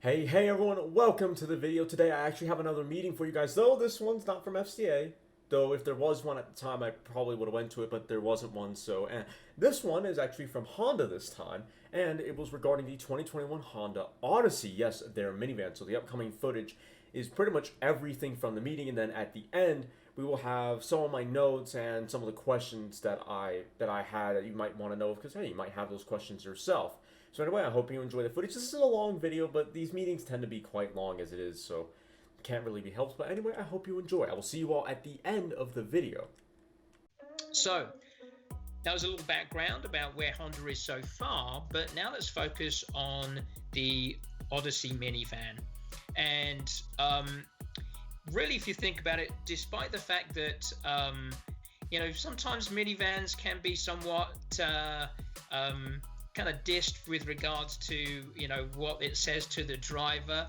Hey everyone, welcome to the video. Today I actually have another meeting for you guys, though this one's not from FCA. Though if there was one at the time, I probably would have went to it, but there wasn't one, so this one is actually from Honda this time, and it was regarding the 2021 Honda Odyssey. Yes, their minivan, so the upcoming footage is pretty much everything from the meeting, and then at the end, we will have some of my notes and some of the questions that I had that you might want to know, because hey, you might have those questions yourself. So anyway, I hope you enjoy the footage. This is a long video, but these meetings tend to be quite long as it is, so can't really be helped. But anyway, I hope you enjoy. I will see you all at the end of the video. So that was a little background about where Honda is so far, but now let's focus on the Odyssey minivan. And really, if you think about it, despite the fact that sometimes minivans can be somewhat kind of dissed with regards to what it says to the driver,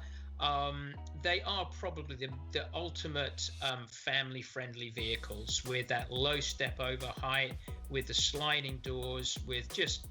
they are probably the ultimate family-friendly vehicles, with that low step-over height, with the sliding doors, with just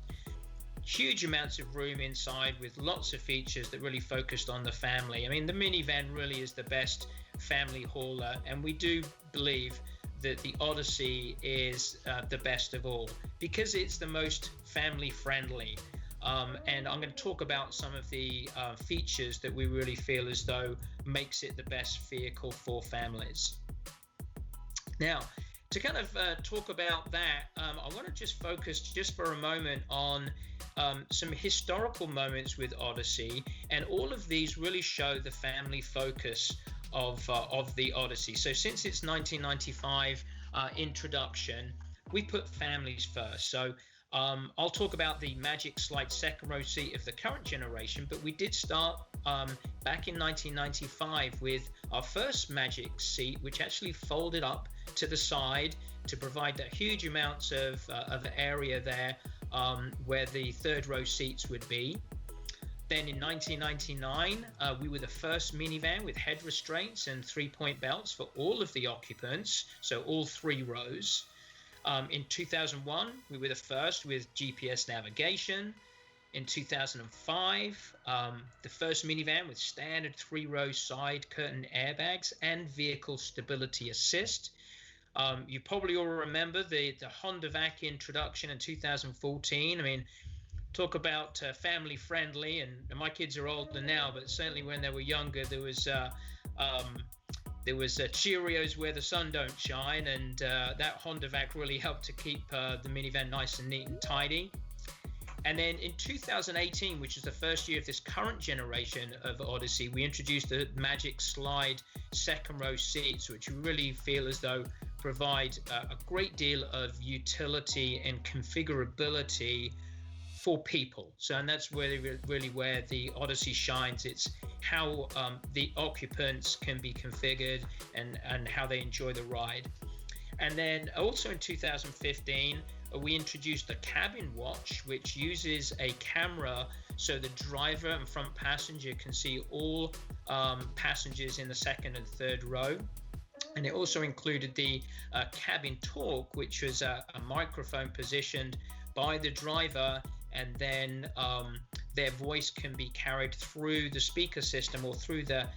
huge amounts of room inside, with lots of features that really focused on the family. I mean, the minivan really is the best family hauler, and we do believe that the Odyssey is the best of all because it's the most family friendly. And I'm going to talk about some of the features that we really feel as though makes it the best vehicle for families. Now, to kind of talk about that, I want to just focus just for a moment on some historical moments with Odyssey, and all of these really show the family focus of the Odyssey. So since its 1995 introduction, we put families first. So I'll talk about the Magic Slide second row seat of the current generation, but we did start back in 1995 with our first Magic seat, which actually folded up to the side to provide that huge amounts of area there where the third row seats would be. Then in 1999, we were the first minivan with head restraints and three-point belts for all of the occupants, so all three rows. In 2001, we were the first with GPS navigation. In 2005, the first minivan with standard three-row side curtain airbags and vehicle stability assist. You probably all remember the Honda Vac introduction in 2014. I mean, talk about family friendly, and my kids are older now, but certainly when they were younger, there was Cheerios where the sun don't shine, and that Honda Vac really helped to keep the minivan nice and neat and tidy. And then in 2018, which is the first year of this current generation of Odyssey, we introduced the Magic Slide second row seats, which we really feel as though provide a great deal of utility and configurability for people. So, and that's really where the Odyssey shines. It's how the occupants can be configured and how they enjoy the ride. And then also in 2015, we introduced the cabin watch, which uses a camera so the driver and front passenger can see all passengers in the second and third row. And it also included the cabin talk, which was a microphone positioned by the driver, and then their voice can be carried through the speaker system or through the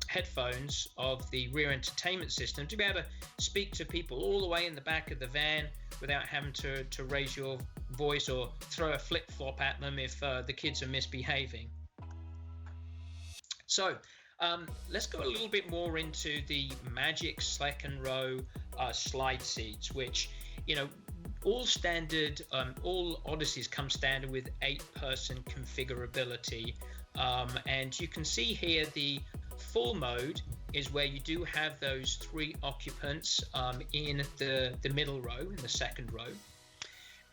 headphones of the rear entertainment system to be able to speak to people all the way in the back of the van without having to raise your voice or throw a flip-flop at them if the kids are misbehaving. So let's go a little bit more into the Magic second row slide seats, which, all standard, all Odysseys come standard with 8-person configurability. And you can see here the full mode is where you do have those 3 occupants in the middle row, in the second row.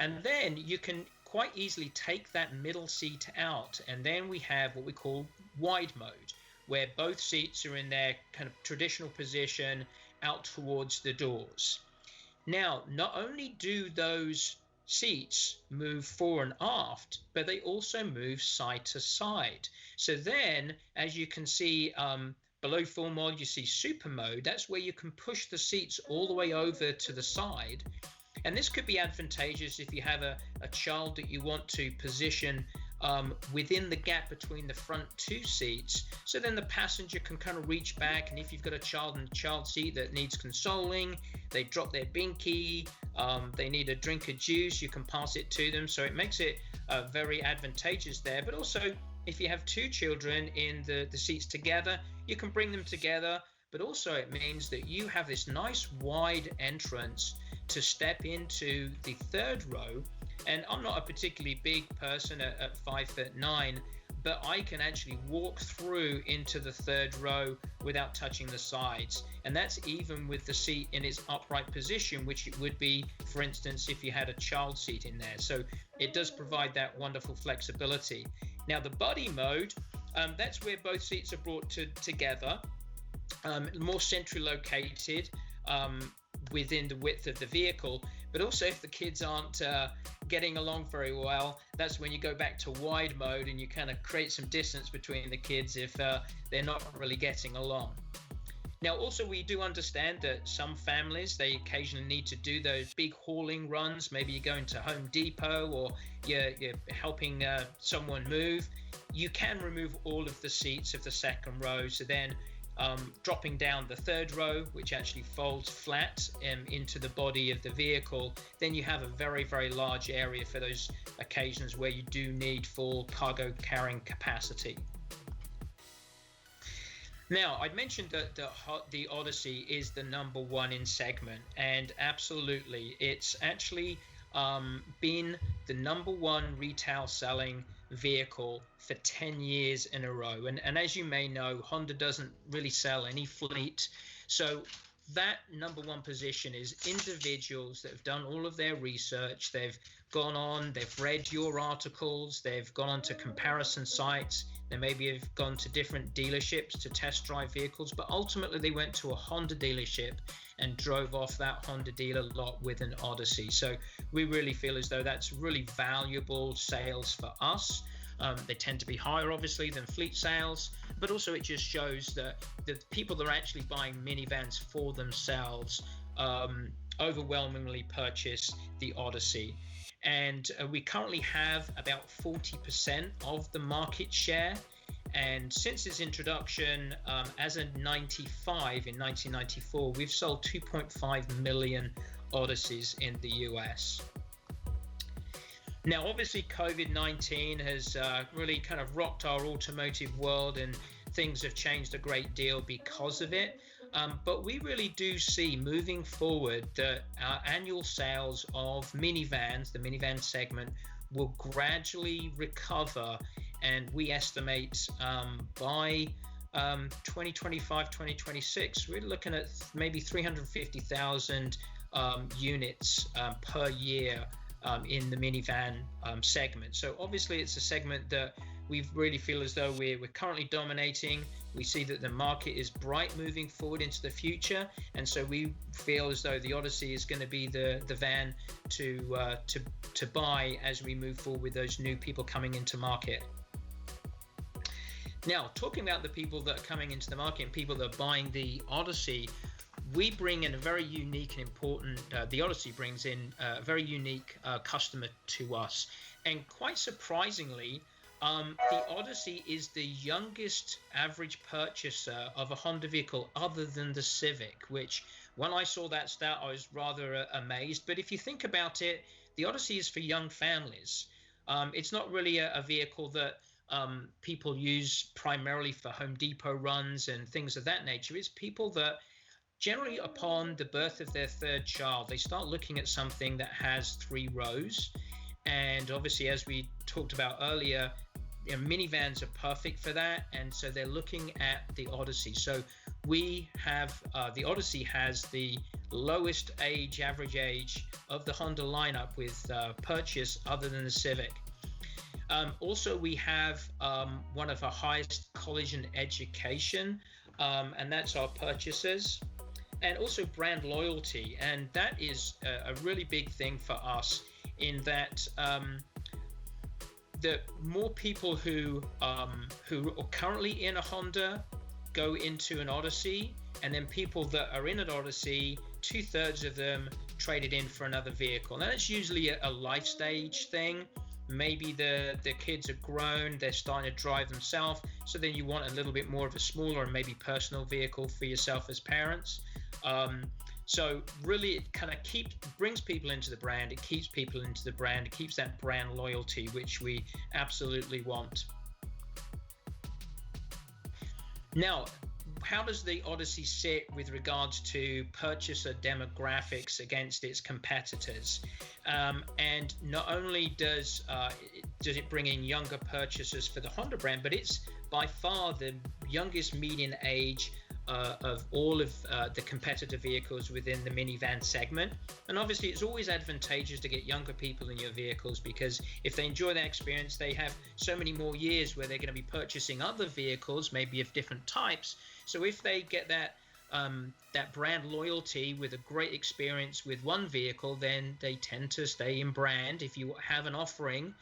And then you can quite easily take that middle seat out. And then we have what we call wide mode, where both seats are in their kind of traditional position out towards the doors. Now, not only do those seats move fore and aft, but they also move side to side. So then, as you can see below full mode, you see super mode. That's where you can push the seats all the way over to the side. And this could be advantageous if you have a child that you want to position within the gap between the front two seats, so then the passenger can kind of reach back, and if you've got a child in the child seat that needs consoling, they drop their binky, they need a drink of juice, you can pass it to them. So it makes it very advantageous there. But also, if you have two children in the seats together, you can bring them together. But also it means that you have this nice wide entrance to step into the third row. And I'm not a particularly big person at 5'9", but I can actually walk through into the third row without touching the sides. And that's even with the seat in its upright position, which it would be, for instance, if you had a child seat in there. So it does provide that wonderful flexibility. Now the buddy mode, that's where both seats are brought together, more centrally located within the width of the vehicle. But also, if the kids aren't getting along very well, that's when you go back to wide mode and you kind of create some distance between the kids if they're not really getting along. Now, also, we do understand that some families, they occasionally need to do those big hauling runs. Maybe you're going to Home Depot or you're helping someone move. You can remove all of the seats of the second row. So then dropping down the third row, which actually folds flat into the body of the vehicle, then you have a very, very large area for those occasions where you do need full cargo carrying capacity. Now, I'd mentioned that the Odyssey is the #1 in segment, and absolutely, it's actually been the #1 retail selling vehicle for 10 years in a row. And as you may know, Honda doesn't really sell any fleet. So that #1 position is individuals that have done all of their research. They've gone on, they've read your articles, they've gone on to comparison sites. They maybe have gone to different dealerships to test drive vehicles, but ultimately they went to a Honda dealership and drove off that Honda dealer lot with an Odyssey. So we really feel as though that's really valuable sales for us. They tend to be higher, obviously, than fleet sales, but also it just shows that the people that are actually buying minivans for themselves overwhelmingly purchase the Odyssey. And we currently have about 40% of the market share. And since its introduction as a 95 in 1994, we've sold 2.5 million Odysseys in the US. Now, obviously, COVID-19 has really kind of rocked our automotive world, and things have changed a great deal because of it. But we really do see moving forward that our annual sales of minivans, the minivan segment, will gradually recover. And we estimate by 2025, 2026, we're looking at maybe 350,000 units per year in the minivan segment. So obviously it's a segment that we really feel as though we're currently dominating. We see that the market is bright moving forward into the future, and so we feel as though the Odyssey is going to be the van to buy as we move forward with those new people coming into market. Now, talking about the people that are coming into the market and people that are buying the Odyssey, we bring in a very unique and important, the Odyssey brings in a very unique customer to us. And quite surprisingly, the Odyssey is the youngest average purchaser of a Honda vehicle other than the Civic, which when I saw that stat, I was rather amazed. But if you think about it, the Odyssey is for young families. It's not really a vehicle that people use primarily for Home Depot runs and things of that nature. It's people that generally upon the birth of their third child, they start looking at something that has 3 rows. And obviously, as we talked about earlier, minivans are perfect for that. And so they're looking at the Odyssey. So we have, the Odyssey has the lowest average age of the Honda lineup with purchase other than the Civic. Also, we have one of our highest college and education, and that's our purchasers. And also brand loyalty, and that is a really big thing for us, in that the more people who are currently in a Honda go into an Odyssey, and then people that are in an Odyssey, 2/3 of them traded in for another vehicle. Now that's usually a life stage thing. maybe the kids are grown, they're starting to drive themselves, so then you want a little bit more of a smaller and maybe personal vehicle for yourself as parents. So really it kind of brings people into the brand, it keeps people into the brand, it keeps that brand loyalty, which we absolutely want. Now, how does the Odyssey sit with regards to purchaser demographics against its competitors? And not only does it bring in younger purchasers for the Honda brand, but it's by far the youngest median age of all of the competitor vehicles within the minivan segment. And obviously it's always advantageous to get younger people in your vehicles, because if they enjoy that experience, they have so many more years where they're going to be purchasing other vehicles, maybe of different types. So if they get that brand loyalty with a great experience with one vehicle, then they tend to stay in brand if you have an offering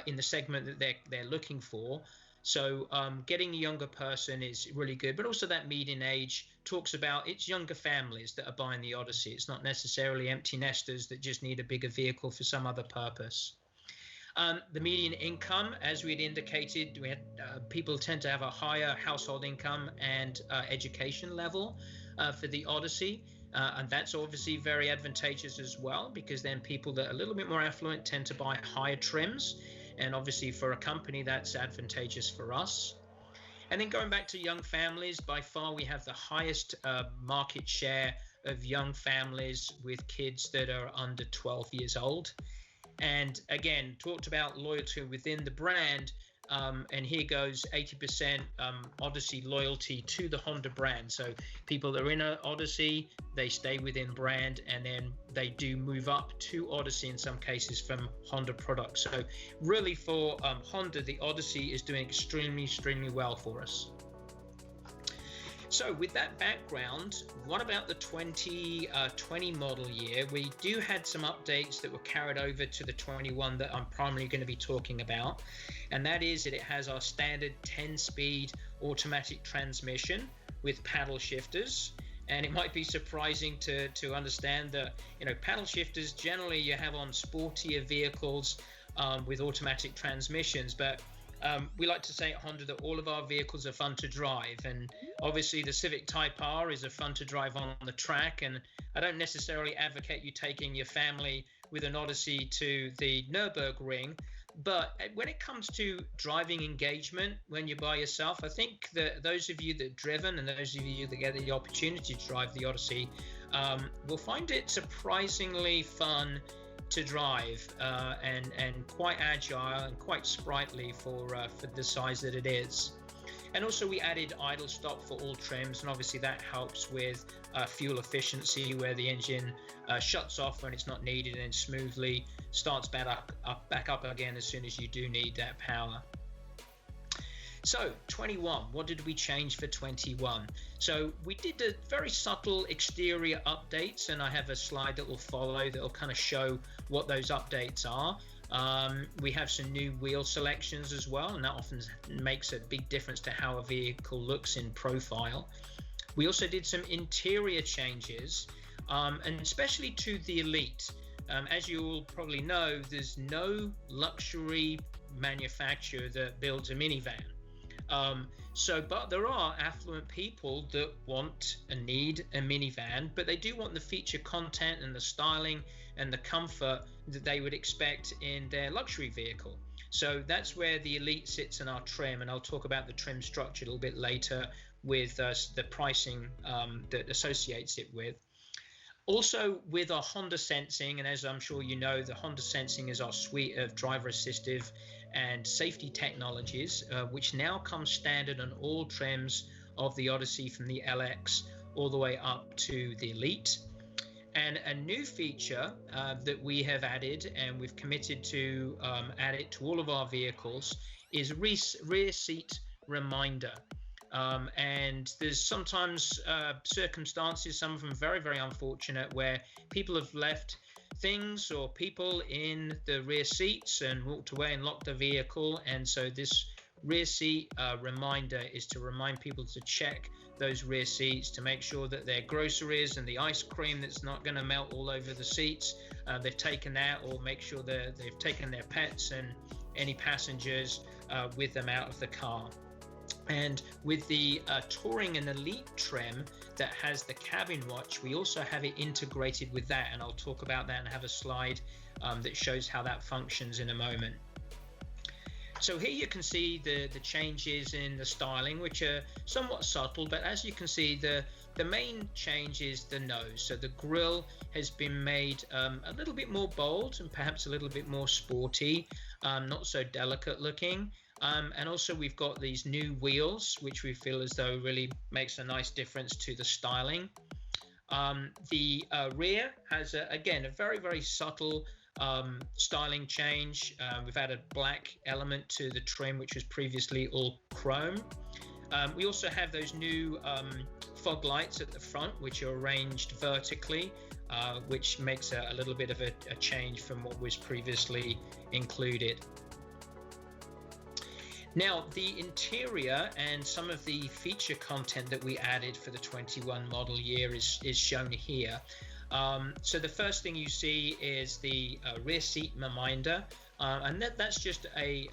in the segment that they're looking for. So getting a younger person is really good, but also that median age talks about it's younger families that are buying the Odyssey. It's not necessarily empty nesters that just need a bigger vehicle for some other purpose. The median income, as we had indicated, people tend to have a higher household income and education level for the Odyssey. And that's obviously very advantageous as well, because then people that are a little bit more affluent tend to buy higher trims. And obviously for a company, that's advantageous for us. And then going back to young families, by far we have the highest market share of young families with kids that are under 12 years old. And again, talked about loyalty within the brand. And here goes 80% Odyssey loyalty to the Honda brand. So people that are in an Odyssey, they stay within brand, and then they do move up to Odyssey in some cases from Honda products. So really for Honda, the Odyssey is doing extremely, extremely well for us. So with that background, what about the 2020 model year? We do had some updates that were carried over to the 21 that I'm primarily going to be talking about. And that is that it has our standard 10-speed automatic transmission with paddle shifters. And it might be surprising to understand that, paddle shifters generally you have on sportier vehicles with automatic transmissions, but we like to say at Honda that all of our vehicles are fun to drive, and obviously the Civic Type R is a fun to drive on the track, and I don't necessarily advocate you taking your family with an Odyssey to the Nürburgring, but when it comes to driving engagement when you're by yourself, I think that those of you that have driven and those of you that get the opportunity to drive the Odyssey will find it surprisingly fun to drive and quite agile and quite sprightly for the size that it is. And also we added idle stop for all trims, and obviously that helps with fuel efficiency, where the engine shuts off when it's not needed and smoothly starts back up again as soon as you do need that power. So 21, what did we change for 21? So we did a very subtle exterior updates, and I have a slide that will follow that will kind of show what those updates are. We have some new wheel selections as well, and that often makes a big difference to how a vehicle looks in profile. We also did some interior changes, and especially to the Elite. As you all probably know, there's no luxury manufacturer that builds a minivan. But there are affluent people that want and need a minivan, but they do want the feature content and the styling and the comfort that they would expect in their luxury vehicle. So that's where the Elite sits in our trim, and I'll talk about the trim structure a little bit later with the pricing that associates it with. Also with our Honda Sensing, and as I'm sure you know, the Honda Sensing is our suite of driver assistive and safety technologies, which now come standard on all trims of the Odyssey from the LX all the way up to the Elite. And a new feature that we have added, and we've committed to add it to all of our vehicles, is rear seat reminder. And there's sometimes circumstances, some of them very, very unfortunate, where people have left things or people in the rear seats and walked away and locked the vehicle, and so this rear seat reminder is to remind people to check those rear seats to make sure that their groceries and the ice cream that's not going to melt all over the seats, they've taken that, or make sure that they've taken their pets and any passengers with them out of the car. And with the Touring and Elite trim that has the cabin watch, we also have it integrated with that, and I'll talk about that and have a slide that shows how that functions in a moment. So here you can see the changes in the styling, which are somewhat subtle, but as you can see, the main change is the nose. So the grille has been made a little bit more bold and perhaps a little bit more sporty, not so delicate looking. And also we've got these new wheels, which we feel as though really makes a nice difference to the styling. The rear has, again, a very, very subtle styling change. We've added a black element to the trim, which was previously all chrome. We also have those new fog lights at the front, which are arranged vertically, which makes a little bit of a change from what was previously included. Now, the interior and some of the feature content that we added for the 21 model year is shown here. So the first thing you see is the rear seat reminder, and that's just a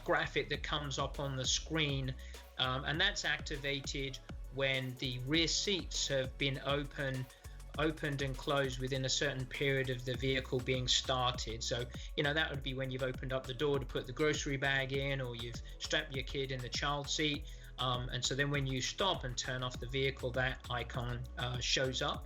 graphic that comes up on the screen, and that's activated when the rear seats have been opened and closed within a certain period of the vehicle being started. So, that would be when you've opened up the door to put the grocery bag in, or you've strapped your kid in the child seat. And so then when you stop and turn off the vehicle, that icon shows up.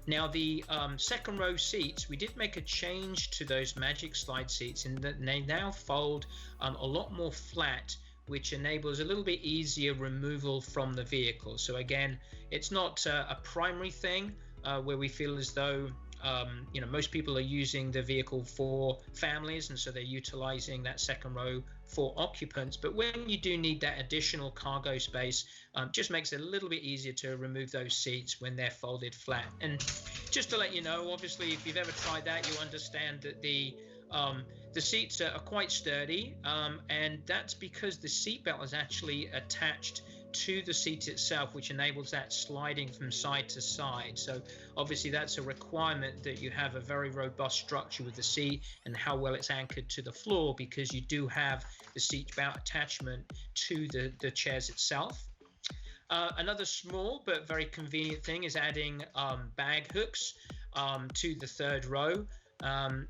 Now, the second row seats, we did make a change to those Magic Slide seats in that they now fold a lot more flat, which enables a little bit easier removal from the vehicle. So again, it's not a primary thing where we feel as though most people are using the vehicle for families, and so they're utilizing that second row for occupants. But when you do need that additional cargo space, just makes it a little bit easier to remove those seats when they're folded flat. And just to let you know, obviously, if you've ever tried that, you understand that the seats are quite sturdy, and that's because the seatbelt is actually attached to the seat itself, which enables that sliding from side to side. So obviously that's a requirement that you have a very robust structure with the seat and how well it's anchored to the floor, because you do have the seat belt attachment to the chairs itself. Another small but very convenient thing is adding bag hooks to the third row.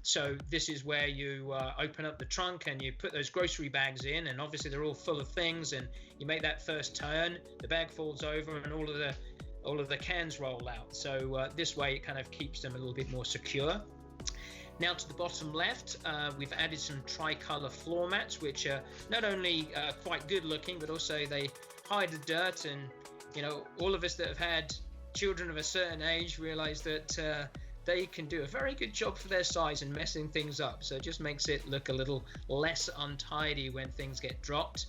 So this is where you open up the trunk and you put those grocery bags in, and obviously they're all full of things, and you make that first turn, the bag falls over and all of the cans roll out. So this way it kind of keeps them a little bit more secure. Now to the bottom left, we've added some tricolor floor mats, which are not only quite good looking, but also they hide the dirt. And all of us that have had children of a certain age realize that they can do a very good job for their size in messing things up. So it just makes it look a little less untidy when things get dropped.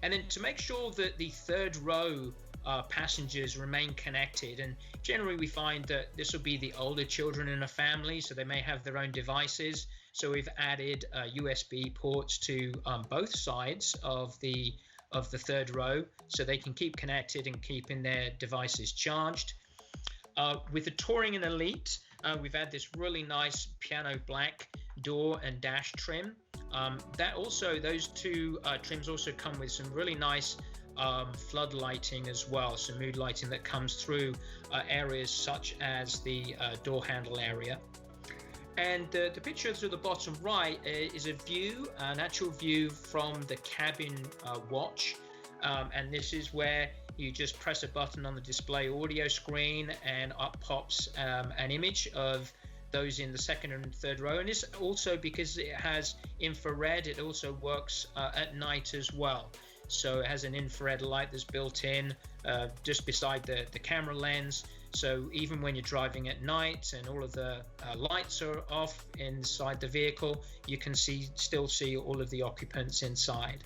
And then to make sure that the third row passengers remain connected, and generally we find that this will be the older children in a family, so they may have their own devices. So we've added USB ports to both sides of the third row, so they can keep connected and keeping their devices charged. With the Touring and Elite, we've had this really nice piano black door and dash trim. Those two trims also come with some really nice flood lighting as well, some mood lighting that comes through areas such as the door handle area. And the picture to the bottom right is an actual view from the cabin watch, and this is where you just press a button on the display audio screen and up pops an image of those in the second and third row. And this also, because it has infrared, it also works at night as well. So it has an infrared light that's built in just beside the camera lens. So even when you're driving at night and all of the lights are off inside the vehicle, you can still see all of the occupants inside.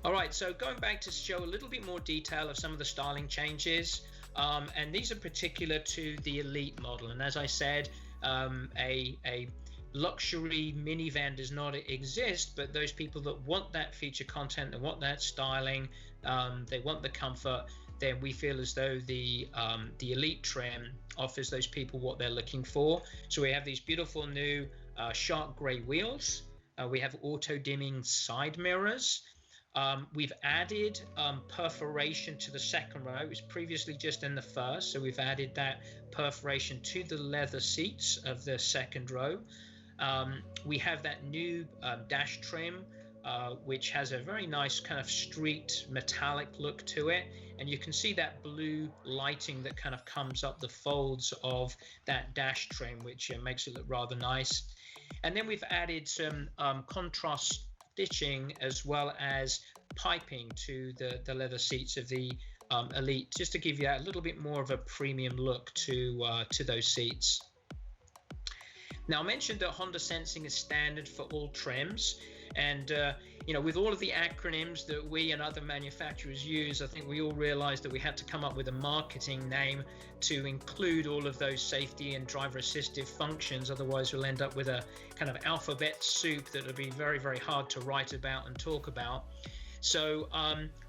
All right, so going back to show a little bit more detail of some of the styling changes, and these are particular to the Elite model. And as I said, a luxury minivan does not exist, but those people that want that feature content, they want that styling, they want the comfort, then we feel as though the Elite trim offers those people what they're looking for. So we have these beautiful new shark gray wheels. We have auto dimming side mirrors. We've added perforation to the second row. It was previously just in the first, so we've added that perforation to the leather seats of the second row. We have that new dash trim, which has a very nice kind of street metallic look to it, and you can see that blue lighting that kind of comes up the folds of that dash trim, which makes it look rather nice. And then we've added some contrast stitching as well as piping to the leather seats of the Elite, just to give you a little bit more of a premium look to those seats. Now, I mentioned that Honda Sensing is standard for all trims, and with all of the acronyms that we and other manufacturers use, I think we all realized that we had to come up with a marketing name to include all of those safety and driver assistive functions. Otherwise, we'll end up with a kind of alphabet soup that will be very, very hard to write about and talk about. So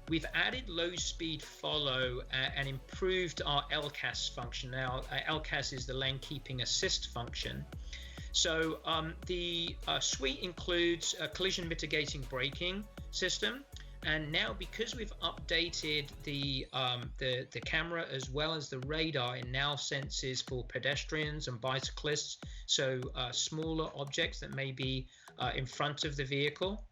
we've added low speed follow and improved our LCAS function. Now, LCAS is the lane keeping assist function. So the suite includes a collision mitigating braking system, and now because we've updated the camera as well as the radar, it now senses for pedestrians and bicyclists, so smaller objects that may be in front of the vehicle.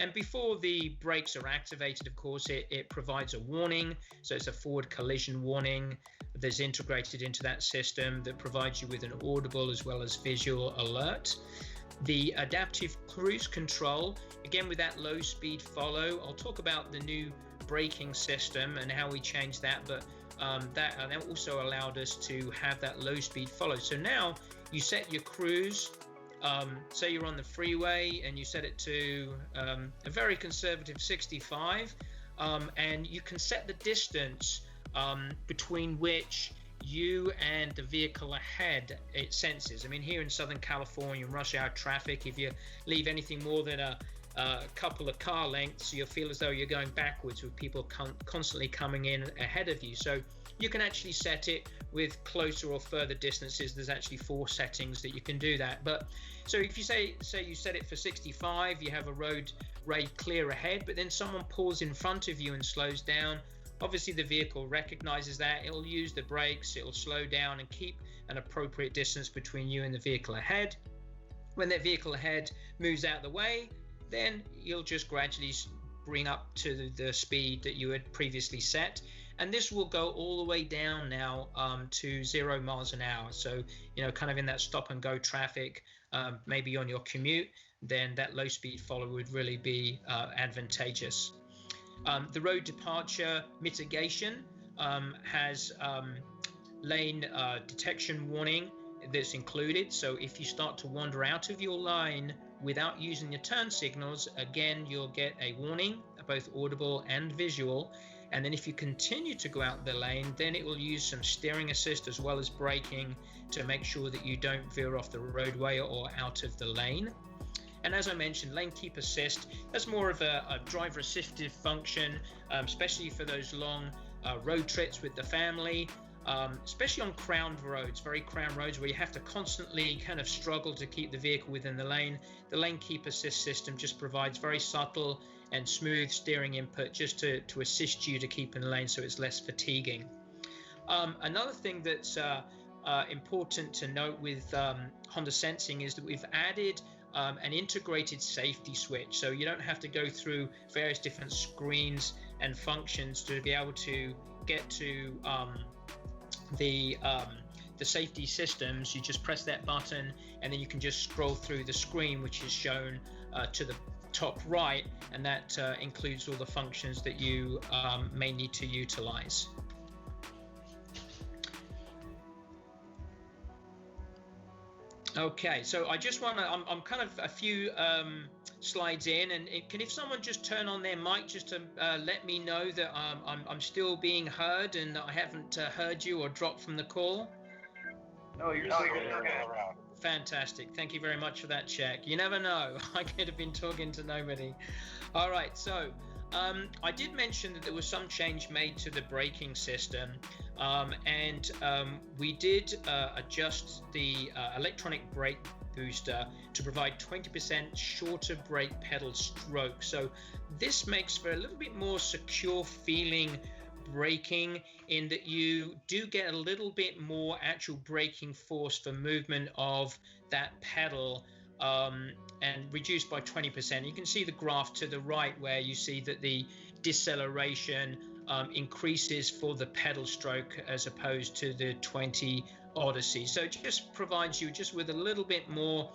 And before the brakes are activated, of course, it provides a warning. So it's a forward collision warning that's integrated into that system that provides you with an audible as well as visual alert. The adaptive cruise control, again with that low speed follow. I'll talk about the new braking system and how we changed that, but that also allowed us to have that low speed follow. So now you set your cruise. Say you're on the freeway and you set it to a very conservative 65, and you can set the distance between which you and the vehicle ahead it senses. I mean, here in Southern California, rush hour traffic, if you leave anything more than a couple of car lengths, you'll feel as though you're going backwards with people constantly coming in ahead of you. So you can actually set it with closer or further distances. There's actually 4 settings that you can do that. But so if you say you set it for 65, you have a road clear ahead, but then someone pulls in front of you and slows down. Obviously, the vehicle recognizes that. It'll use the brakes, it'll slow down and keep an appropriate distance between you and the vehicle ahead. When that vehicle ahead moves out of the way, then you'll just gradually bring up to the speed that you had previously set. And this will go all the way down now to 0 miles an hour. So, kind of in that stop and go traffic, maybe on your commute, then that low speed follow would really be advantageous. The road departure mitigation has lane detection warning that's included. So if you start to wander out of your line without using your turn signals, again, you'll get a warning, both audible and visual. And then if you continue to go out the lane, then it will use some steering assist as well as braking to make sure that you don't veer off the roadway or out of the lane. And as I mentioned, lane keep assist, that's more of a driver assistive function, especially for those long road trips with the family, especially on crowned roads, very crowned roads where you have to constantly kind of struggle to keep the vehicle within the lane. The lane keep assist system just provides very subtle and smooth steering input just to assist you to keep in the lane so it's less fatiguing. Another thing that's important to note with Honda Sensing is that we've added an integrated safety switch, so you don't have to go through various different screens and functions to be able to get to the safety systems. You just press that button and then you can just scroll through the screen, which is shown to the top right, and that includes all the functions that you may need to utilize. Okay, so I just want to, I'm kind of a few slides in, and if someone just turn on their mic just to let me know that I'm still being heard and that I haven't heard you or dropped from the call. No, you're still around. Fantastic. Thank you very much for that check. You never know. I could have been talking to nobody. All right. So I did mention that there was some change made to the braking system. And we did adjust the electronic brake booster to provide 20% shorter brake pedal stroke. So this makes for a little bit more secure feeling braking, in that you do get a little bit more actual braking force for movement of that pedal, and reduced by 20%. You can see the graph to the right where you see that the deceleration increases for the pedal stroke as opposed to the 20 Odyssey. So it just provides you just with a little bit more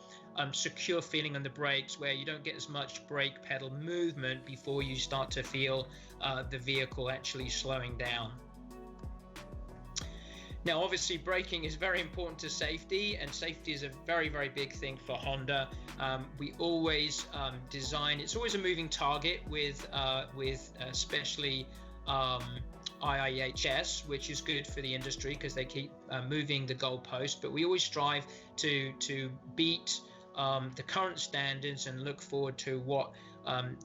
secure feeling on the brakes, where you don't get as much brake pedal movement before you start to feel the vehicle actually slowing down. Now, obviously, braking is very important to safety, and safety is a very, very big thing for Honda. We always design, it's always a moving target with especially IIHS, which is good for the industry because they keep moving the goalpost, but we always strive to beat the current standards and look forward to what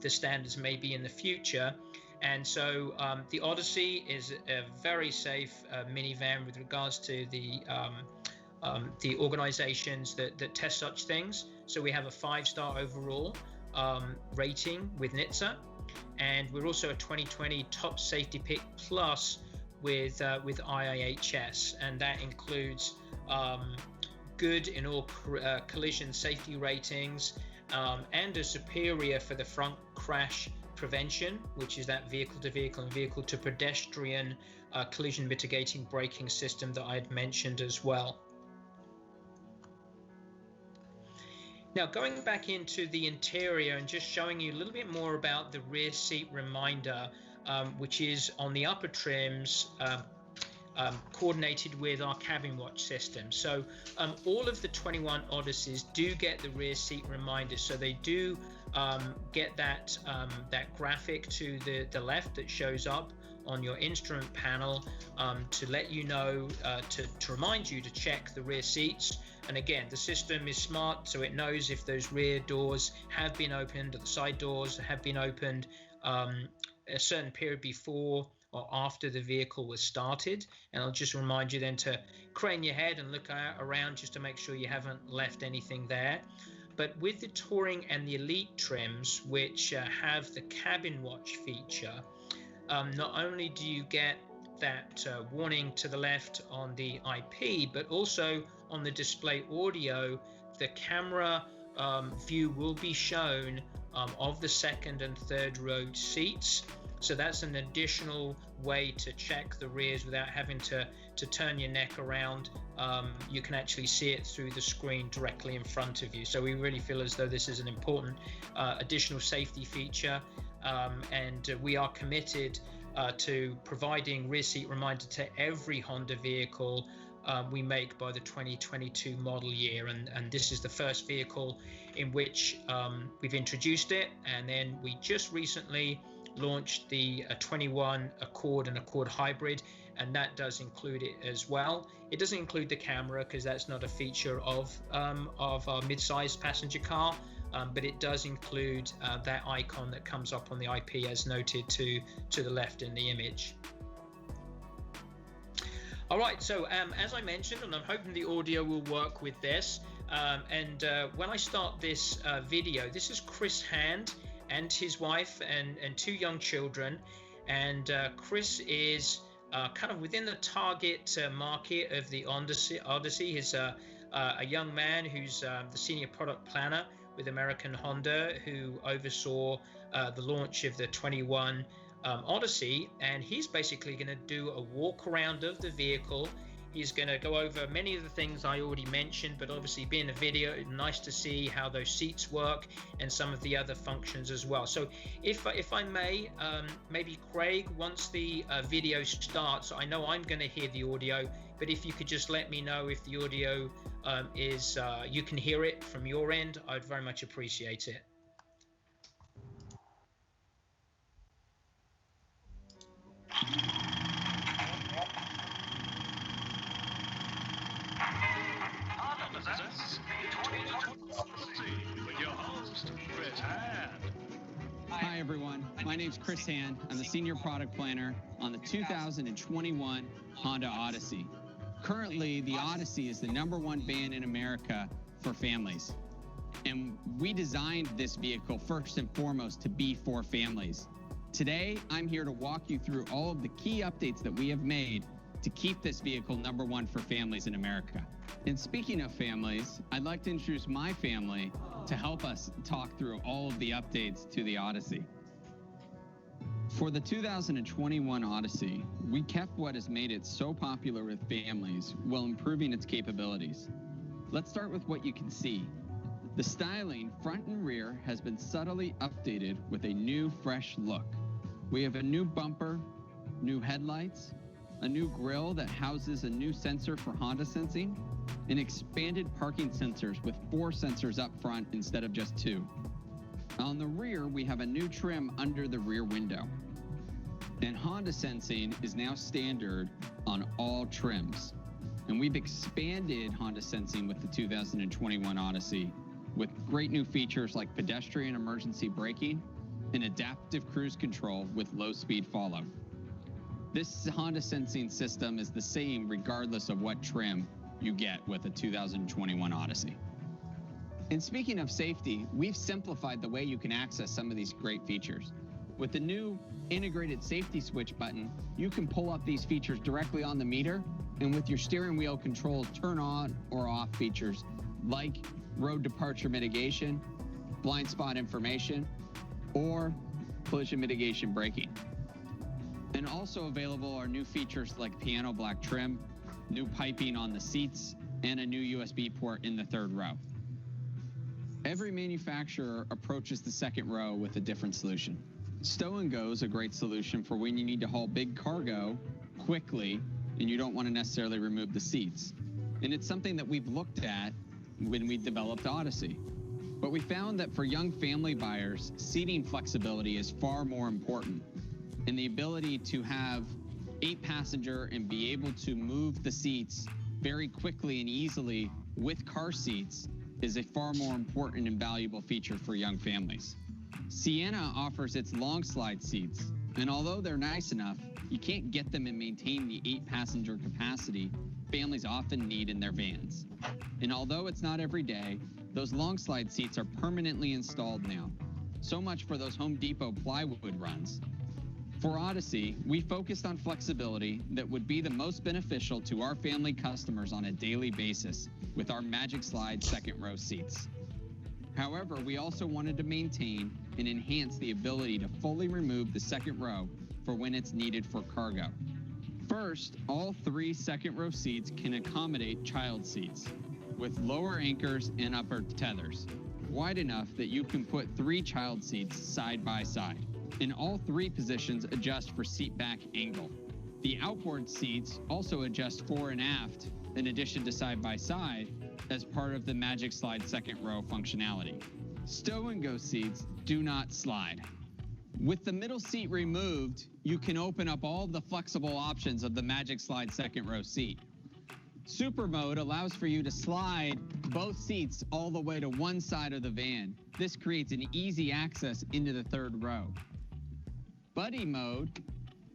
the standards may be in the future. And so the Odyssey is a very safe minivan with regards to the organizations that test such things. So we have a 5-star overall rating with NHTSA, and we're also a 2020 top safety pick plus with IIHS, and that includes good in all collision safety ratings, and a superior for the front crash prevention, which is that vehicle to vehicle and vehicle to pedestrian collision mitigating braking system that I had mentioned as well. Now, going back into the interior and just showing you a little bit more about the rear seat reminder, which is on the upper trims, coordinated with our cabin watch system. So all of the 21 Odysseys do get the rear seat reminders, so they do get that graphic to the left that shows up on your instrument panel to let you know, to remind you to check the rear seats. And again, the system is smart, so it knows if those rear doors have been opened or the side doors have been opened a certain period before or after the vehicle was started. And I'll just remind you then to crane your head and look around just to make sure you haven't left anything there. But with the Touring and the Elite trims, which have the cabin watch feature, not only do you get that warning to the left on the IP, but also on the display audio, the camera view will be shown of the second and third row seats. So that's an additional way to check the rears without having to turn your neck around. You can actually see it through the screen directly in front of you. So we really feel as though this is an important additional safety feature, and we are committed to providing rear seat reminder to every Honda vehicle we make by the 2022 model year, and this is the first vehicle in which we've introduced it. And then we just recently launched the 21 Accord and Accord Hybrid, and that does include it as well. It doesn't include the camera because that's not a feature of our mid-sized passenger car, but it does include that icon that comes up on the IP as noted to the left in the image. All right, so as I mentioned, and I'm hoping the audio will work with this, and when I start this video, this is Chris Hand and his wife and 2 young children, and Chris is kind of within the target market of the Odyssey. He's a young man who's the senior product planner with American Honda, who oversaw the launch of the 21 Odyssey, and he's basically going to do a walk around of the vehicle. He's going to go over many of the things I already mentioned, but obviously being a video, it's nice to see how those seats work and some of the other functions as well. So if I may, maybe Craig, once the video starts, I know I'm going to hear the audio, but if you could just let me know if the audio is, you can hear it from your end, I'd very much appreciate it. My name's Chris Hand. I'm the Senior Product Planner on the 2021 Honda Odyssey. Currently, the Odyssey is the #1 van in America for families. And we designed this vehicle first and foremost to be for families. Today, I'm here to walk you through all of the key updates that we have made to keep this vehicle #1 for families in America. And speaking of families, I'd like to introduce my family to help us talk through all of the updates to the Odyssey. For the 2021 Odyssey, we kept what has made it so popular with families while improving its capabilities. Let's start with what you can see. The styling, front and rear, has been subtly updated with a new, fresh look. We have a new bumper, new headlights, a new grille that houses a new sensor for Honda sensing, and expanded parking sensors with 4 sensors up front instead of just 2. On the rear, we have a new trim under the rear window. And Honda sensing is now standard on all trims. And we've expanded Honda sensing with the 2021 Odyssey with great new features like pedestrian emergency braking and adaptive cruise control with low-speed follow. This Honda sensing system is the same regardless of what trim you get with a 2021 Odyssey. And speaking of safety, we've simplified the way you can access some of these great features. With the new integrated safety switch button, you can pull up these features directly on the meter, and with your steering wheel controls, turn on or off features like road departure mitigation, blind spot information, or collision mitigation braking. And also available are new features like piano black trim, new piping on the seats, and a new USB port in the 3rd row. Every manufacturer approaches the 2nd row with a different solution. Stow and Go is a great solution for when you need to haul big cargo quickly and you don't want to necessarily remove the seats. And it's something that we've looked at when we developed Odyssey. But we found that for young family buyers, seating flexibility is far more important. And the ability to have 8-passenger and be able to move the seats very quickly and easily with car seats is a far more important and valuable feature for young families. Sienna offers its long slide seats, and although they're nice enough, you can't get them and maintain the 8-passenger capacity families often need in their vans. And although it's not every day, those long slide seats are permanently installed now. So much for those Home Depot plywood runs. For Odyssey, we focused on flexibility that would be the most beneficial to our family customers on a daily basis with our Magic Slide 2nd row seats. However, we also wanted to maintain and enhance the ability to fully remove the 2nd row for when it's needed for cargo. First, all 3 2nd row seats can accommodate child seats with lower anchors and upper tethers, wide enough that you can put 3 child seats side by side. And all 3 positions adjust for seat back angle. The outboard seats also adjust fore and aft in addition to side by side as part of the Magic Slide 2nd row functionality. Stow and Go seats do not slide. With the middle seat removed, you can open up all the flexible options of the Magic Slide 2nd row seat. Super Mode allows for you to slide both seats all the way to one side of the van. This creates an easy access into the 3rd row. Buddy Mode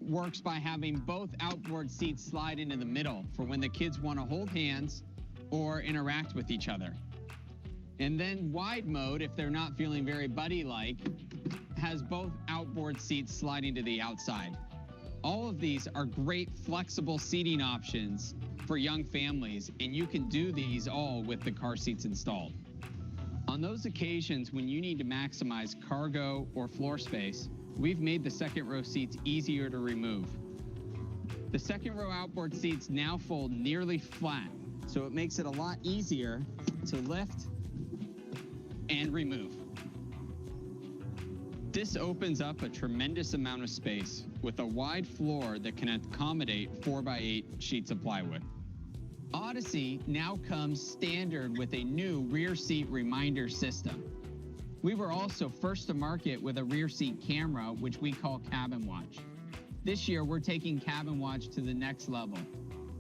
works by having both outboard seats slide into the middle for when the kids want to hold hands or interact with each other. And then Wide Mode, if they're not feeling very buddy-like, has both outboard seats sliding to the outside. All of these are great flexible seating options for young families, and you can do these all with the car seats installed. On those occasions when you need to maximize cargo or floor space, we've made the 2nd row seats easier to remove. The 2nd row outboard seats now fold nearly flat, so it makes it a lot easier to lift and remove. This opens up a tremendous amount of space with a wide floor that can accommodate 4x8 sheets of plywood. Odyssey now comes standard with a new rear seat reminder system. We were also first to market with a rear seat camera, which we call Cabin Watch. This year, we're taking Cabin Watch to the next level.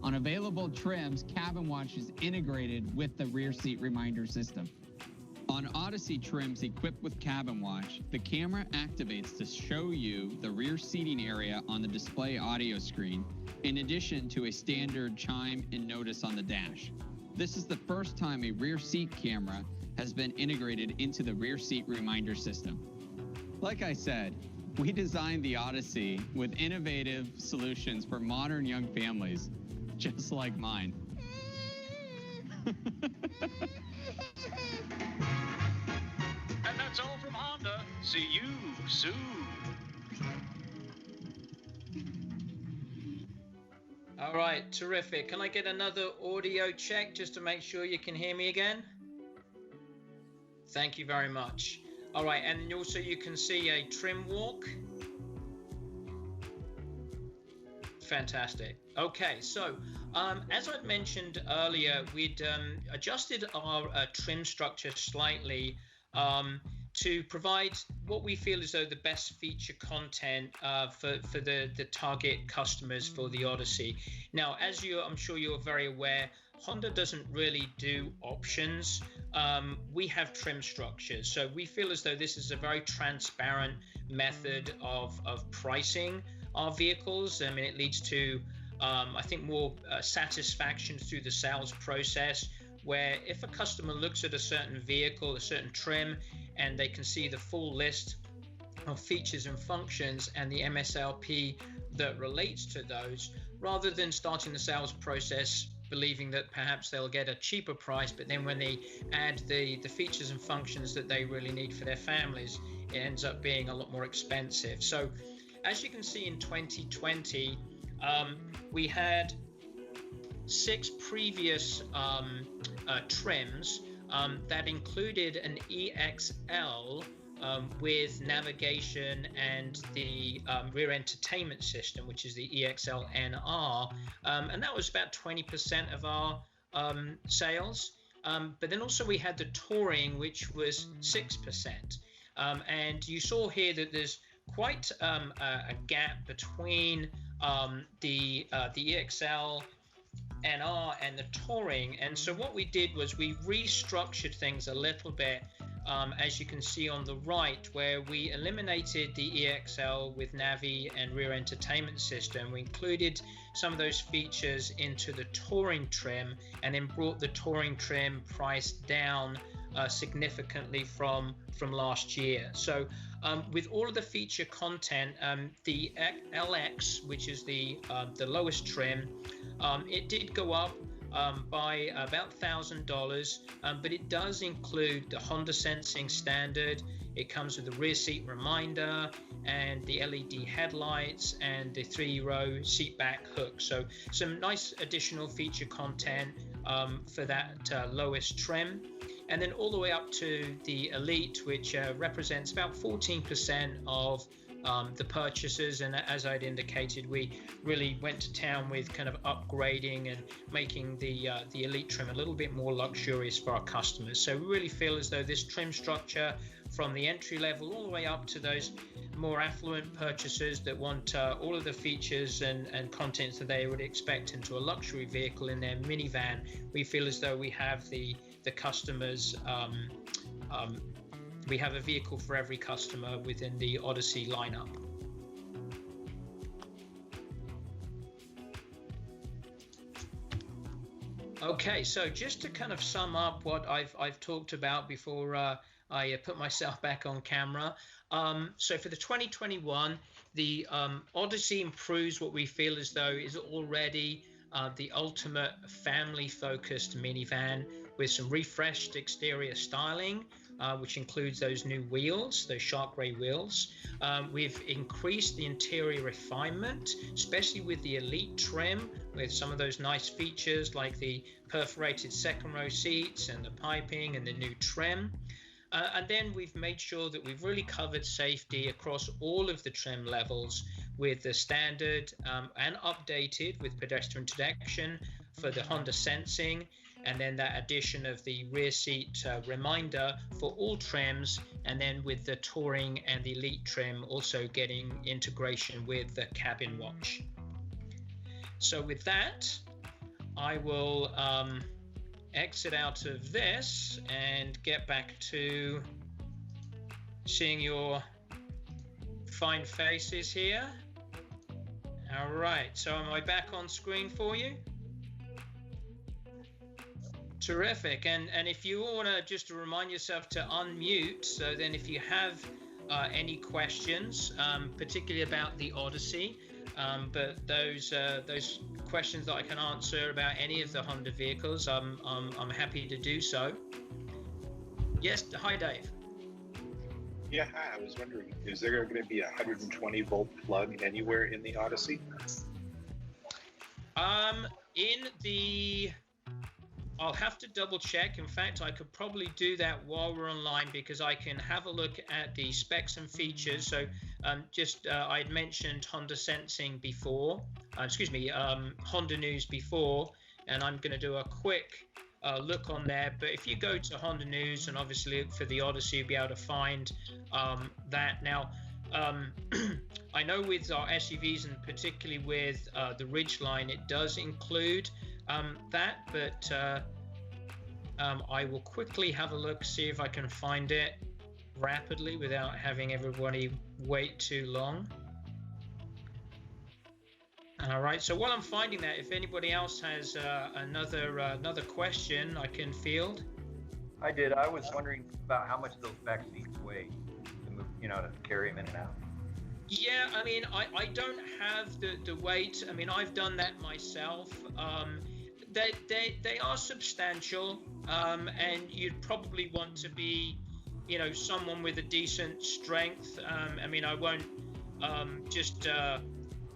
On available trims, Cabin Watch is integrated with the rear seat reminder system. On Odyssey trims equipped with cabin watch, the camera activates to show you the rear seating area on the display audio screen, in addition to a standard chime and notice on the dash. This is the first time a rear seat camera has been integrated into the rear seat reminder system. Like I said, we designed the Odyssey with innovative solutions for modern young families, just like mine. And that's all from Honda. See you soon. All right, terrific. Can I get another audio check just to make sure you can hear me again? Thank you very much. All right, and also you can see a trim walk. Fantastic. Okay, so as I'd mentioned earlier, we'd adjusted our trim structure slightly to provide what we feel is though the best feature content for the target customers for the Odyssey. Now, as I'm sure you're very aware, Honda doesn't really do options. We have trim structures, so we feel as though this is a very transparent method of pricing our vehicles. I mean, it leads to I think more satisfaction through the sales process, where if a customer looks at a certain vehicle, a certain trim, and they can see the full list of features and functions and the MSRP that relates to those, rather than starting the sales process believing that perhaps they'll get a cheaper price, but then when they add the features and functions that they really need for their families, it ends up being a lot more expensive. So as you can see, in 2020, we had 6 previous trims that included an EXL with navigation and the rear entertainment system, which is the EXL NR, and that was about 20% of our sales. But then also we had the Touring, which was 6%. And you saw here that there's quite a gap between the EXL NR and the Touring. And so what we did was we restructured things a little bit, as you can see on the right, where we eliminated the EXL with Navi and rear entertainment system. We included some of those features into the Touring trim, and then brought the Touring trim price down significantly from last year. So with all of the feature content, the LX, which is the lowest trim, it did go up by about $1,000, but it does include the Honda Sensing Standard. It comes with the rear seat reminder and the LED headlights and the 3-row seat back hook. So some nice additional feature content for that lowest trim. And then all the way up to the Elite, which represents about 14% of the purchases. And as I'd indicated, we really went to town with kind of upgrading and making the Elite trim a little bit more luxurious for our customers. So we really feel as though this trim structure, from the entry level all the way up to those more affluent purchasers that want all of the features and contents that they would expect into a luxury vehicle in their minivan, we feel as though we have the customers, we have a vehicle for every customer within the Odyssey lineup. Okay, so just to kind of sum up what I've talked about before I put myself back on camera. So for the 2021, the Odyssey improves what we feel as though is already the ultimate family-focused minivan, with some refreshed exterior styling, which includes those new wheels, those shark gray wheels. We've increased the interior refinement, especially with the Elite trim, with some of those nice features like the perforated second row seats and the piping and the new trim. And then we've made sure that we've really covered safety across all of the trim levels, with the standard and updated with pedestrian detection for the Honda Sensing, and then that addition of the rear seat reminder for all trims, and then with the Touring and the Elite trim also getting integration with the cabin watch. So with that, I will exit out of this and get back to seeing your fine faces here. All right, so am I back on screen for you? Terrific. And if you want to just to remind yourself to unmute, so then if you have any questions, particularly about the Odyssey, but those questions that I can answer about any of the Honda vehicles, I'm happy to do so. Yes, hi Dave. Yeah, hi. I was wondering, is there going to be a 120 volt plug anywhere in the Odyssey? I'll have to double check. In fact, I could probably do that while we're online because I can have a look at the specs and features. So I had mentioned Honda Sensing before, Honda News before, and I'm going to do a quick look on there. But if you go to Honda News and obviously look for the Odyssey, you'll be able to find that. Now, I know with our SUVs and particularly with the Ridgeline, it does include that, but I will quickly have a look, see if I can find it rapidly without having everybody wait too long. All right, so while I'm finding that, if anybody else has another question I can field. I did. I was wondering about how much those back seats weigh to move, to carry them in and out. Yeah, I mean, I don't have the weight. I mean, I've done that myself. They are substantial, and you'd probably want to be, someone with a decent strength. I mean, I won't just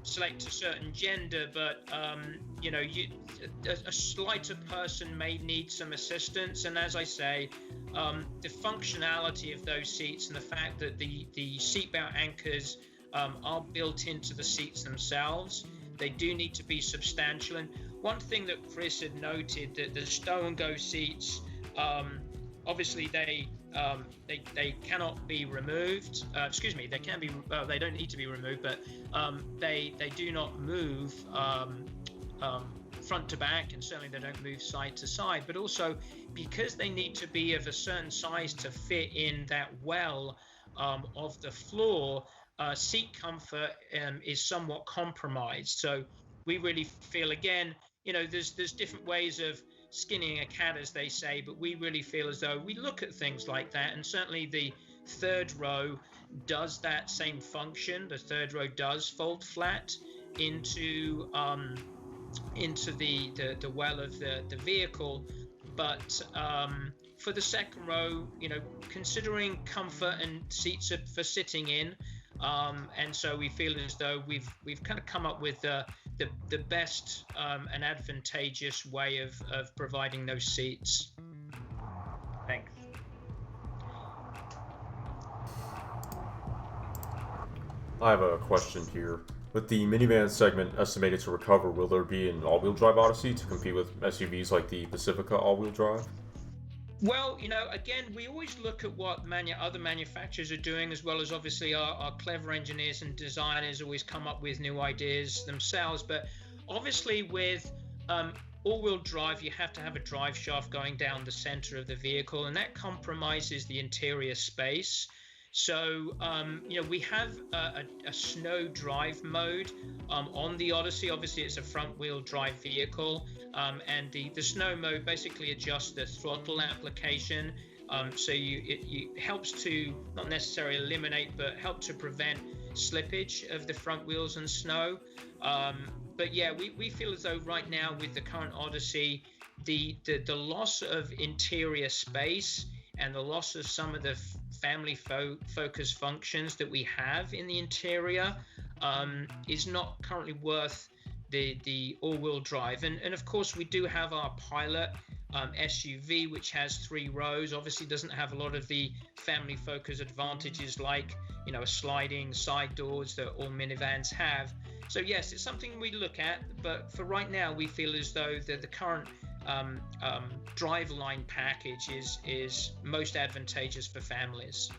select a certain gender, but a slighter person may need some assistance. And as I say, the functionality of those seats and the fact that the seatbelt anchors are built into the seats themselves, they do need to be substantial. And one thing that Chris had noted, that the stow and go seats, obviously they cannot be removed. They can be. They don't need to be removed, but they do not move front to back, and certainly they don't move side to side. But also because they need to be of a certain size to fit in that well of the floor, seat comfort is somewhat compromised. So we really feel, again, there's different ways of skinning a cat, as they say, but we really feel as though we look at things like that, and certainly the third row does that same function. The third row does fold flat into the well of the vehicle, but for the second row, considering comfort and seats are for sitting in, and so we feel as though we've kind of come up with the best and advantageous way of providing those seats. Thanks. I have a question here. With the minivan segment estimated to recover, will there be an all-wheel drive Odyssey to compete with SUVs like the Pacifica all-wheel drive? Well, again, we always look at what other manufacturers are doing, as well as obviously our clever engineers and designers always come up with new ideas themselves. But obviously with all-wheel drive, you have to have a drive shaft going down the center of the vehicle, and that compromises the interior space. So, we have a snow drive mode on the Odyssey. Obviously, it's a front-wheel drive vehicle, and the snow mode basically adjusts the throttle application. So it helps to not necessarily eliminate, but help to prevent slippage of the front wheels and snow. But yeah, we feel as though right now with the current Odyssey, the loss of interior space and the loss of some of the family focus functions that we have in the interior is not currently worth the all-wheel drive. And of course, we do have our Pilot SUV, which has 3 rows. Obviously doesn't have a lot of the family focus advantages like a sliding side doors that all minivans have. So yes, it's something we look at, but for right now we feel as though the current driveline package is most advantageous for families.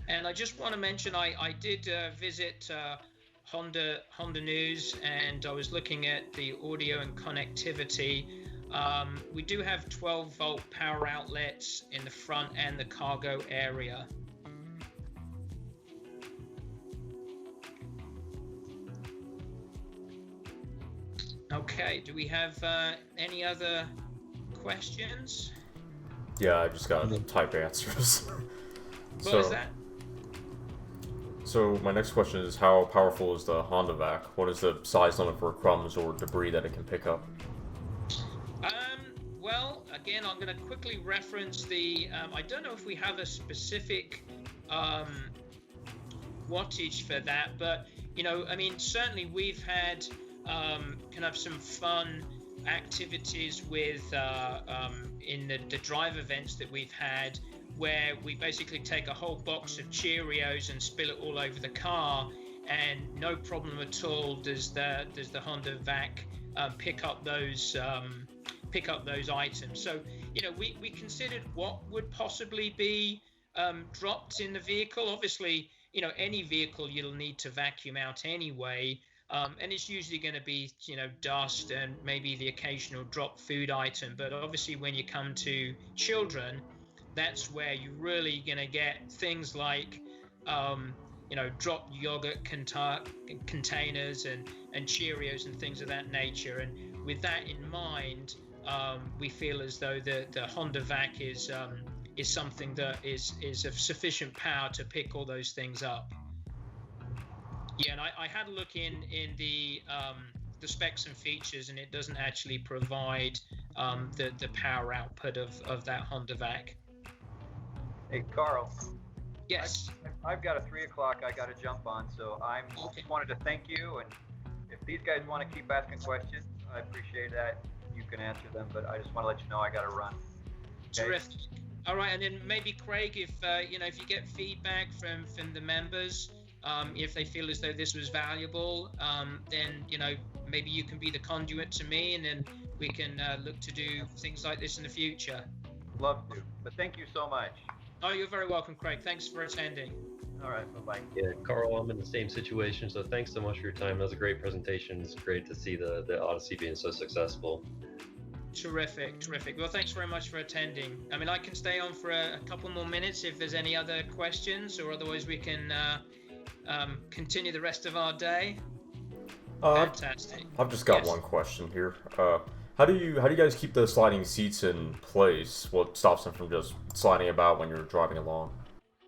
And I just want to mention I did visit Honda News, and I was looking at the audio and connectivity. We do have 12-volt power outlets in the front and the cargo area. Okay, do we have any other questions? Yeah, I just got type answers. What was that? So my next question is, how powerful is the Honda vac? What is the size limit for crumbs or debris that it can pick up? Well, again, I'm going to quickly reference the. I don't know if we have a specific wattage for that, but I mean, certainly we've had kind of some fun activities with in the drive events that we've had, where we basically take a whole box of Cheerios and spill it all over the car, and no problem at all does the Honda vac pick up those items. So we considered what would possibly be dropped in the vehicle. Obviously, any vehicle you'll need to vacuum out anyway, and it's usually going to be dust and maybe the occasional drop food item. But obviously, when you come to children, that's where you're really going to get things like dropped yogurt containers and Cheerios and things of that nature. And with that in mind, we feel as though the Honda vac is something that is of sufficient power to pick all those things up. Yeah, and I had a look in the specs and features, and it doesn't actually provide the power output of that Honda vac. Hey, Carl. Yes. I've got a 3 o'clock I got to jump on, so I just wanted to thank you. And if these guys want to keep asking questions, I appreciate that. You can answer them, but I just want to let you know I got to run. Okay? Terrific. All right, and then maybe Craig, if if you get feedback from the members, if they feel as though this was valuable, then maybe you can be the conduit to me, and then we can look to do things like this in the future. Love to, but thank you so much. Oh, you're very welcome, Craig. Thanks for attending. All right, bye-bye. Yeah, Carl, I'm in the same situation, so thanks so much for your time. That was a great presentation. It's great to see the Odyssey being so successful. Terrific. Well, thanks very much for attending. I mean, I can stay on for a couple more minutes if there's any other questions, or otherwise we can continue the rest of our day. Fantastic. I've just got one question here. How do you guys keep the sliding seats in place? What stops them from just sliding about when you're driving along?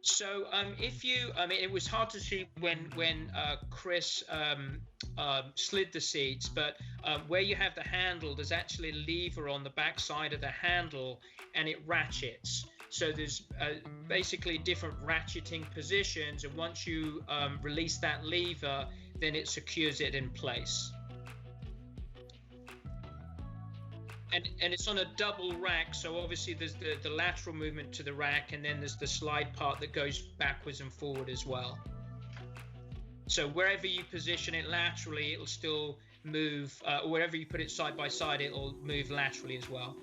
So it was hard to see when Chris slid the seats, but where you have the handle, there's actually a lever on the back side of the handle, and it ratchets. So there's basically different ratcheting positions, and once you release that lever, then it secures it in place. And it's on a double rack, so obviously there's the lateral movement to the rack, and then there's the slide part that goes backwards and forward as well. So wherever you position it laterally, it'll still move, or wherever you put it side by side, it'll move laterally as well.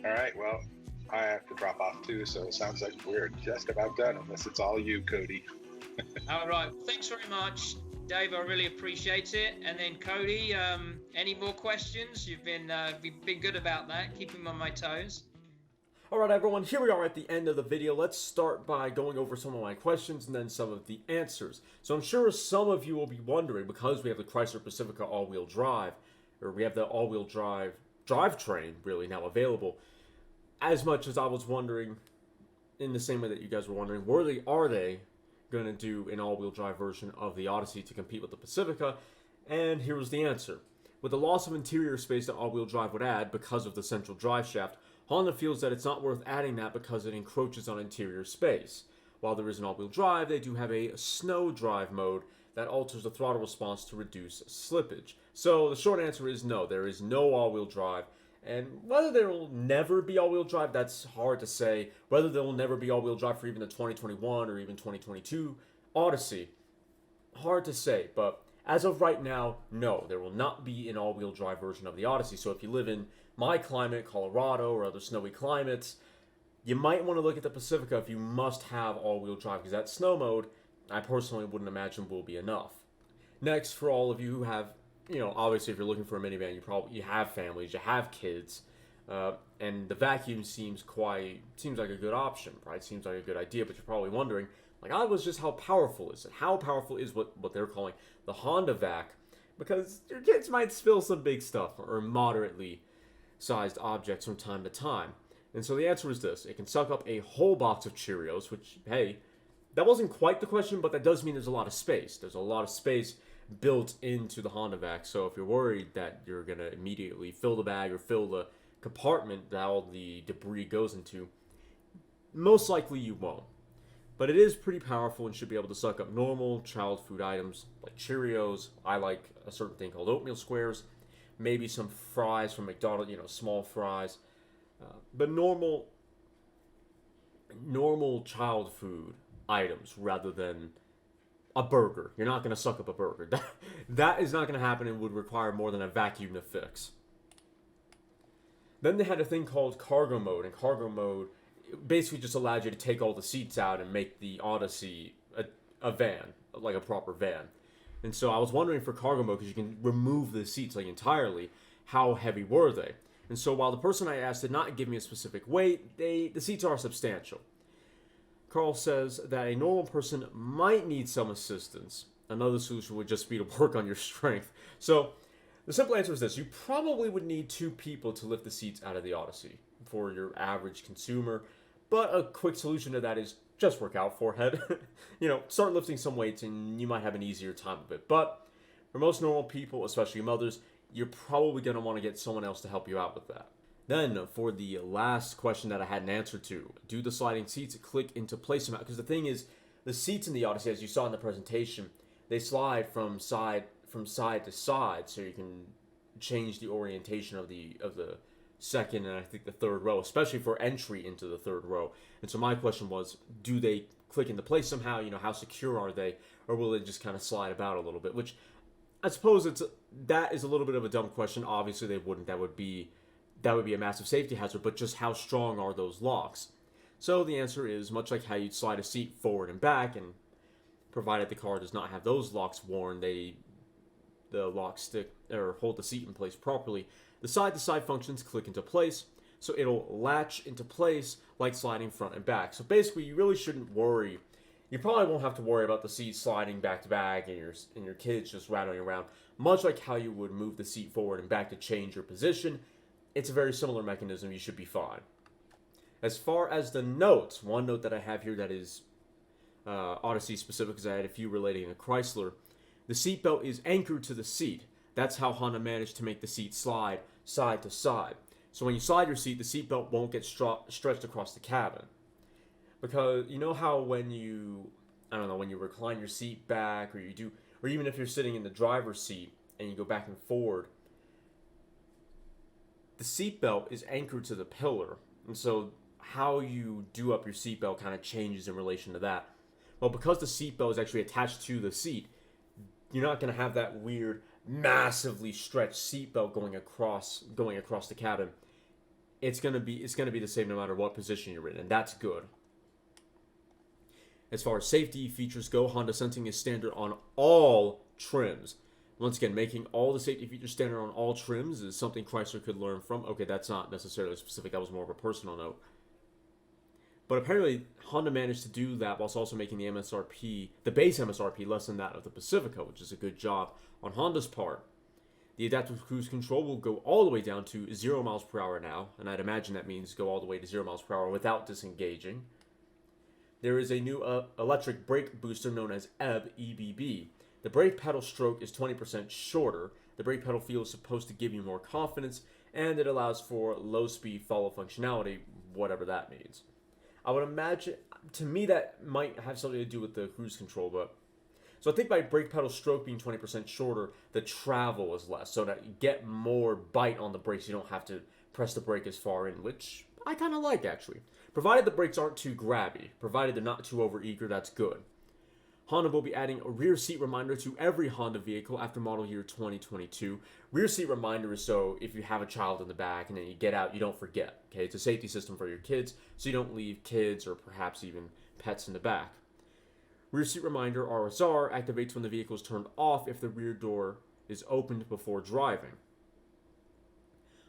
All right, well, I have to drop off too, so it sounds like we're just about done, unless it's all you, Cody. All right, thanks very much, Dave. I really appreciate it. And then Cody, any more questions? You've been good about that, keeping me on my toes. All right, everyone, here we are at the end of the video. Let's start by going over some of my questions and then some of the answers. So I'm sure some of you will be wondering, because we have the Chrysler Pacifica all-wheel drive, or we have the all-wheel drive drivetrain really now available, as much as I was wondering, in the same way that you guys were wondering, are they going to do an all-wheel drive version of the Odyssey to compete with the Pacifica? And here was the answer. With the loss of interior space that all-wheel drive would add because of the central drive shaft, Honda feels that it's not worth adding that because it encroaches on interior space. While there is an all-wheel drive, they do have a snow drive mode that alters the throttle response to reduce slippage. So the short answer is no, there is no all-wheel drive. And whether there will never be all-wheel drive, that's hard to say. Whether there will never be all-wheel drive for even the 2021 or even 2022 Odyssey, hard to say. But as of right now, no, there will not be an all-wheel drive version of the Odyssey. So if you live in my climate, Colorado, or other snowy climates, you might want to look at the Pacifica if you must have all-wheel drive, because that snow mode I personally wouldn't imagine will be enough. Next, for all of you who have, obviously if you're looking for a minivan, you have families, you have kids, and the vacuum seems like a good option, right? Seems like a good idea, but you're probably wondering, like I was, just how powerful is it? How powerful is what they're calling the Honda Vac? Because your kids might spill some big stuff or moderately sized objects from time to time. And so the answer is this: it can suck up a whole box of Cheerios, which, hey, that wasn't quite the question, but that does mean there's a lot of space. There's a lot of space built into the Honda Vac, so if you're worried that you're going to immediately fill the bag or fill the compartment that all the debris goes into, most likely you won't. But it is pretty powerful and should be able to suck up normal child food items like Cheerios. I like a certain thing called oatmeal squares, maybe some fries from McDonald's, small fries. But normal child food items rather than a burger. You're not going to suck up a burger. That is not going to happen and would require more than a vacuum to fix. Then they had a thing called cargo mode, and cargo mode basically just allowed you to take all the seats out and make the Odyssey a van, like a proper van. And so I was wondering for cargo mode, because you can remove the seats like entirely, how heavy were they? And so while the person I asked did not give me a specific weight, the seats are substantial. Carl says that a normal person might need some assistance. Another solution would just be to work on your strength. So the simple answer is this: you probably would need 2 people to lift the seats out of the Odyssey for your average consumer. But a quick solution to that is just work out, forehead. Start lifting some weights and you might have an easier time of it. But for most normal people, especially mothers, you're probably going to want to get someone else to help you out with that. Then, for the last question that I had an answer to, do the sliding seats click into place somehow? Because the thing is, the seats in the Odyssey, as you saw in the presentation, they slide from side to side, so you can change the orientation of the second and I think the third row, especially for entry into the third row. And so my question was, do they click into place somehow? How secure are they, or will it just kind of slide about a little bit? Which I suppose that is a little bit of a dumb question. Obviously, they wouldn't. That would be a massive safety hazard. But just how strong are those locks? So the answer is much like how you'd slide a seat forward and back, and provided the car does not have those locks worn, the locks stick or hold the seat in place properly. The side-to-side functions click into place, so it'll latch into place like sliding front and back. So basically, you really shouldn't worry. You probably won't have to worry about the seat sliding back to back and your kids just rattling around. Much like how you would move the seat forward and back to change your position, it's a very similar mechanism. You should be fine. As far as the notes, one note that I have here that is Odyssey specific, because I had a few relating to Chrysler. The seatbelt is anchored to the seat. That's how Honda managed to make the seat slide side to side. So when you slide your seat, the seatbelt won't get stretched across the cabin. Because you know how when you recline your seat back, or even if you're sitting in the driver's seat and you go back and forward, the seatbelt is anchored to the pillar. And so how you do up your seatbelt kind of changes in relation to that. Well, because the seatbelt is actually attached to the seat, you're not going to have that weird, massively stretched seatbelt going across the cabin. It's going to be the same no matter what position you're in, and that's good. As far as safety features go, Honda Sensing is standard on all trims. Once again, making all the safety features standard on all trims is something Chrysler could learn from. Okay, that's not necessarily specific. That was more of a personal note. But apparently, Honda managed to do that whilst also making the base MSRP, less than that of the Pacifica, which is a good job on Honda's part. The adaptive cruise control will go all the way down to 0 miles per hour now, and I'd imagine that means go all the way to 0 miles per hour without disengaging. There is a new electric brake booster known as EBB. The brake pedal stroke is 20% shorter. The brake pedal feel is supposed to give you more confidence, and it allows for low-speed follow functionality, whatever that means. I would imagine, to me, that might have something to do with the cruise control, but... So I think by brake pedal stroke being 20% shorter, the travel is less, so that you get more bite on the brakes. You don't have to press the brake as far in, which I kind of like, actually. Provided the brakes aren't too grabby, provided they're not too overeager, that's good. Honda will be adding a rear seat reminder to every Honda vehicle after model year 2022. Rear seat reminder is so if you have a child in the back and then you get out, you don't forget. Okay, it's a safety system for your kids, so you don't leave kids or perhaps even pets in the back. Rear seat reminder RSR activates when the vehicle is turned off if the rear door is opened before driving.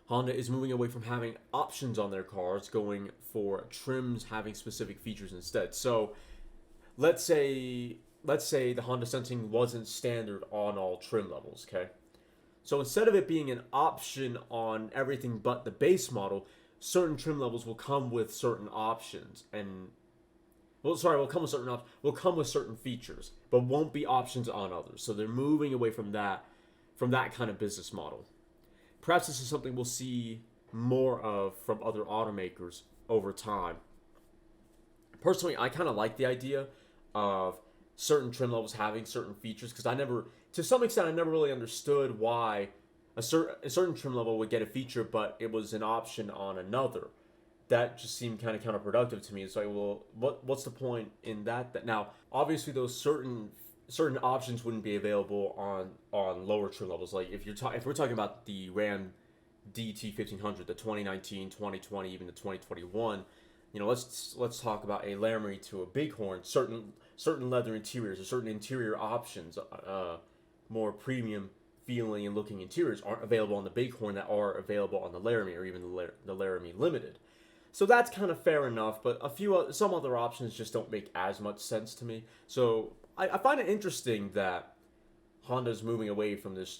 Honda is moving away from having options on their cars, going for trims having specific features instead. So let's say the Honda Sensing wasn't standard on all trim levels, okay? So instead of it being an option on everything but the base model, certain trim levels will come with certain options will come with certain features, but won't be options on others. So they're moving away from that kind of business model. Perhaps this is something we'll see more of from other automakers over time. Personally, I kind of like the idea of certain trim levels having certain features, because to some extent, I never really understood why a certain trim level would get a feature, but it was an option on another. That just seemed kind of counterproductive to me. It's like, well, what's the point in that? Now, obviously, those certain options wouldn't be available on lower trim levels. Like if we're talking about the Ram DT 1500, the 2019, 2020, even the 2021, let's talk about a Laramie to a Bighorn. Certain leather interiors or certain interior options, more premium feeling and looking interiors aren't available on the Bighorn that are available on the Laramie or even the Laramie Limited. So that's kind of fair enough, but some other options just don't make as much sense to me. So I find it interesting that Honda's moving away from this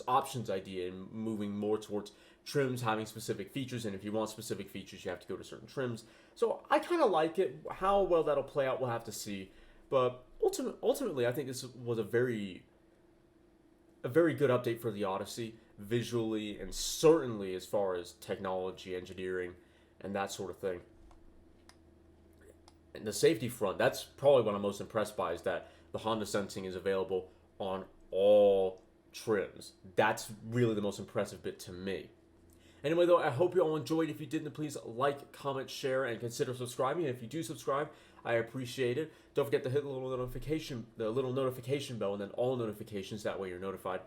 options idea and moving more towards trims having specific features, and if you want specific features, you have to go to certain trims. So I kind of like it. How well that'll play out, we'll have to see. But ultimately, I think this was a very good update for the Odyssey, visually and certainly as far as technology, engineering, and that sort of thing. And the safety front, that's probably what I'm most impressed by, is that the Honda Sensing is available on all trims. That's really the most impressive bit to me. Anyway, though, I hope you all enjoyed. If you did, then please like, comment, share, and consider subscribing. And if you do subscribe, I appreciate it. Don't forget to hit the little notification bell and then all notifications. That way you're notified